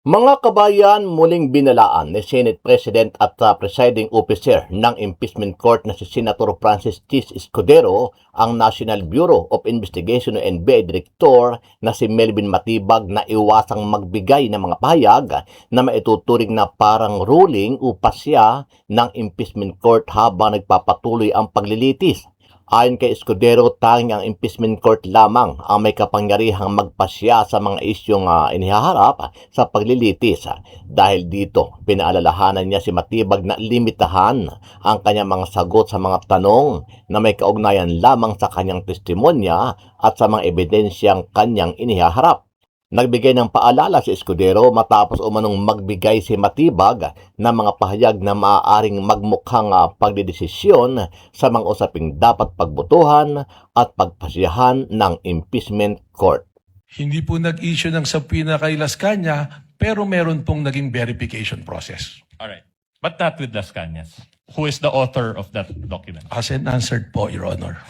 Mga kabayan, muling binalaan ni Senate President at Presiding Officer ng Impeachment Court na si Senator Francis Chis Escudero ang National Bureau of Investigation o NBI Director na si Melvin Matibag na iwasang magbigay ng mga pahayag na maituturing na parang ruling o pasya ng Impeachment Court habang nagpapatuloy ang paglilitis. Ayon kay Escudero, tanging ang impeachment court lamang ang may kapangyarihang magpasya sa mga isyong inihaharap sa paglilitis. Dahil dito, pinaalalahanan niya si Matibag na limitahan ang kanyang mga sagot sa mga tanong na may kaugnayan lamang sa kanyang testimonya at sa mga ebidensyang kanyang inihaharap. Nagbigay ng paalala si Escudero matapos umanong magbigay si Matibag ng mga pahayag na maaaring magmukhang pagdedesisyon sa mga usaping dapat pagbotohan at pagpasyahan ng impeachment court. Hindi po nag-issue ng subpoena kay Las Cañas, pero meron pong naging verification process. All right. But not with Las Cañas, who is the author of that document. As and answered po, Your Honor.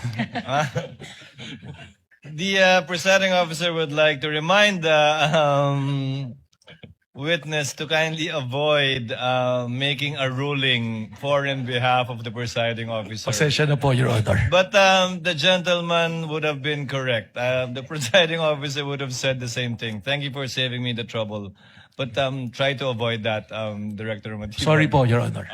The presiding officer would like to remind the witness to kindly avoid making a ruling for and behalf of the presiding officer. Pasensya na po, Your Honor. But the gentleman would have been correct. The presiding officer would have said the same thing. Thank you for saving me the trouble. But try to avoid that, Director Matibag. Sorry po, Your Honor.